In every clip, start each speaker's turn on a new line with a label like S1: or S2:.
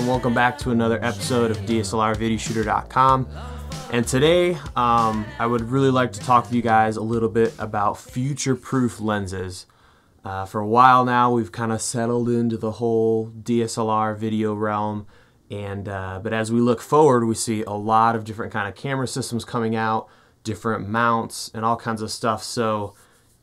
S1: welcome back to another episode of DSLRvideoshooter.com. And today, I would really like to talk to you guys a little bit about future-proof lenses. For a while now, we've kind of settled into the whole DSLR video realm, and but as we look forward, we see a lot of different kind of camera systems coming out, different mounts, and all kinds of stuff. So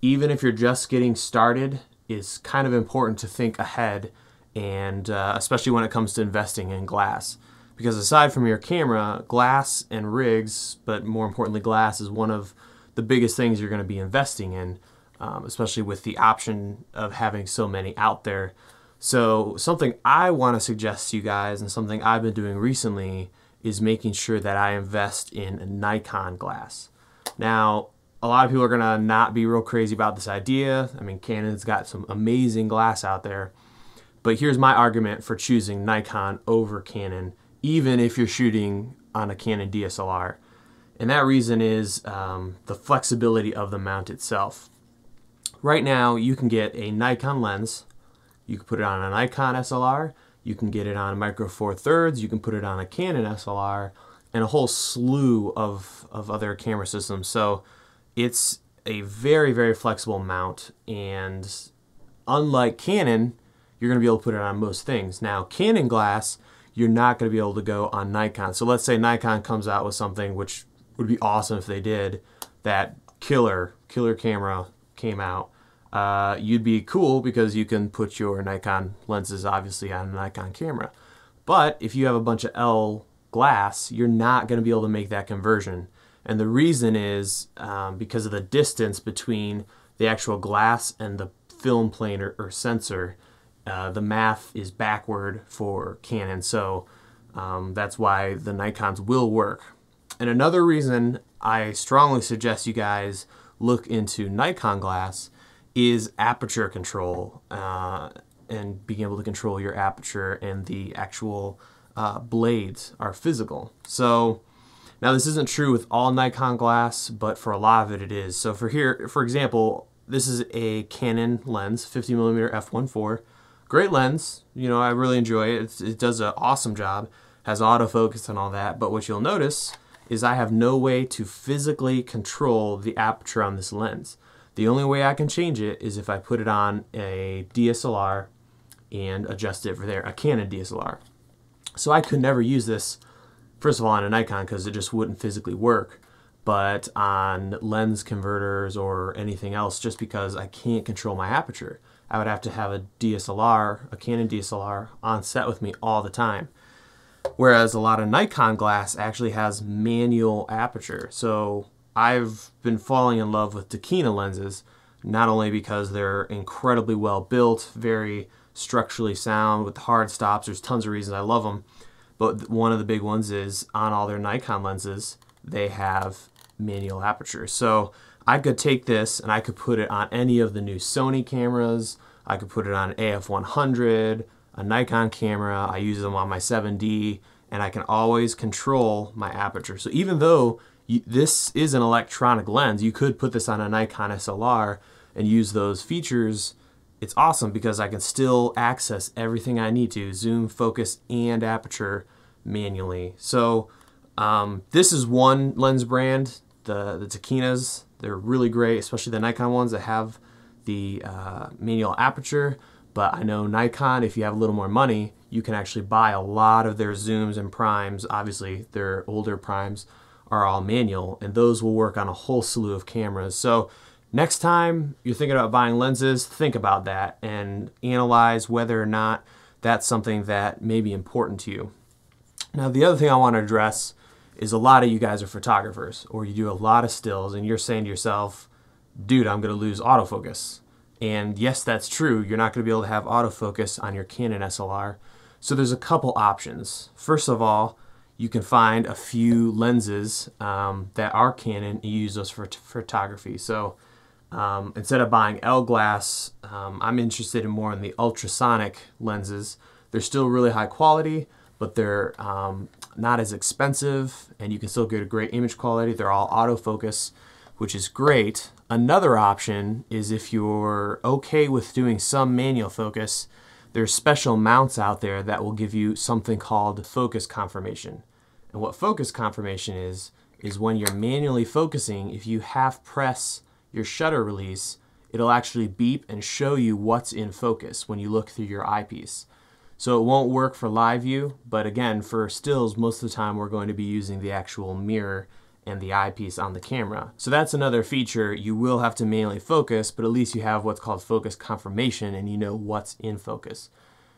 S1: even if you're just getting started, it's kind of important to think ahead, and especially when it comes to investing in glass. Because aside from your camera, glass and rigs, but more importantly glass, is one of the biggest things you're going to be investing in, especially with the option of having so many out there. So something I want to suggest to you guys, and something I've been doing recently, is making sure that I invest in Nikon glass. Now, a lot of people are going to not be real crazy about this idea. I mean, Canon's got some amazing glass out there. But here's my argument for choosing Nikon over Canon, even if you're shooting on a Canon DSLR. And that reason is the flexibility of the mount itself. Right now, you can get a Nikon lens. You can put it on a Nikon SLR. You can get it on a Micro Four Thirds. You can put it on a Canon SLR, and a whole slew of other camera systems. So it's a very, very flexible mount. And unlike Canon, you're going to be able to put it on most things. Now, Canon glass, you're not going to be able to go on Nikon. So let's say Nikon comes out with something, which would be awesome if they did, that killer camera came out. You'd be cool because you can put your Nikon lenses obviously on a Nikon camera. But if you have a bunch of L glass, you're not going to be able to make that conversion. And the reason is because of the distance between the actual glass and the film plane or sensor. The math is backward for Canon, so that's why the Nikons will work. And another reason I strongly suggest you guys look into Nikon glass is aperture control, and being able to control your aperture, and the actual blades are physical. So now this isn't true with all Nikon glass, but for a lot of it, it is. So for example, this is a Canon lens, 50mm f1.4. Great lens, you know, I really enjoy it. It does an awesome job, has autofocus and all that, but what you'll notice is I have no way to physically control the aperture on this lens. The only way I can change it is if I put it on a DSLR and adjust it for there, a Canon DSLR. So I could never use this, first of all, on a Nikon because it just wouldn't physically work, but on lens converters or anything else, just because I can't control my aperture. I would have to have a DSLR, a Canon DSLR, on set with me all the time. Whereas a lot of Nikon glass actually has manual aperture. So I've been falling in love with Tachina lenses, not only because they're incredibly well built, very structurally sound with hard stops. There's tons of reasons I love them. But one of the big ones is on all their Nikon lenses, they have manual aperture. So I could take this and I could put it on any of the new Sony cameras. I could put it on an AF100, a Nikon camera. I use them on my 7D, and I can always control my aperture. So even though this is an electronic lens, you could put this on a Nikon SLR and use those features. It's awesome because I can still access everything I need to, zoom, focus, and aperture manually. So this is one lens brand, the Tachinas. They're really great, especially the Nikon ones that have the manual aperture. But I know Nikon, if you have a little more money, you can actually buy a lot of their zooms and primes. Obviously, their older primes are all manual, and those will work on a whole slew of cameras. So next time you're thinking about buying lenses, think about that and analyze whether or not that's something that may be important to you. Now, the other thing I want to address is a lot of you guys are photographers, or you do a lot of stills, and you're saying to yourself, dude, I'm going to lose autofocus. And yes, that's true. You're not going to be able to have autofocus on your Canon SLR. So there's a couple options. First of all, you can find a few lenses that are Canon and use those for photography. So instead of buying L glass, I'm interested in more in the ultrasonic lenses. They're still really high quality, but they're not as expensive, and you can still get a great image quality. They're all autofocus, which is great. Another option is if you're okay with doing some manual focus, there's special mounts out there that will give you something called focus confirmation. And what focus confirmation is when you're manually focusing, if you half press your shutter release, it'll actually beep and show you what's in focus when you look through your eyepiece. So it won't work for live view, but again, for stills, most of the time we're going to be using the actual mirror and the eyepiece on the camera. So that's another feature. You will have to manually focus, but at least you have what's called focus confirmation and you know what's in focus.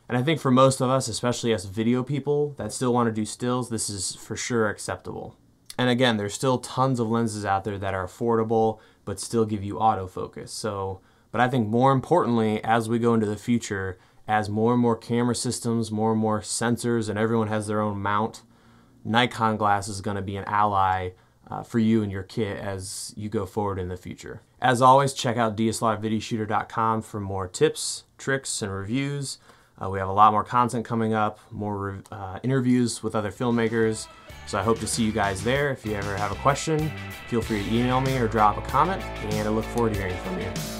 S1: And I think for most of us, especially as video people that still want to do stills, this is for sure acceptable. And again, there's still tons of lenses out there that are affordable, but still give you autofocus. But I think more importantly, as we go into the future, as more and more camera systems, more and more sensors, and everyone has their own mount, Nikon glass is going to be an ally for you and your kit as you go forward in the future. As always, check out DSLRvideoshooter.com for more tips, tricks, and reviews. We have a lot more content coming up, more interviews with other filmmakers. So I hope to see you guys there. If you ever have a question, feel free to email me or drop a comment, and I look forward to hearing from you.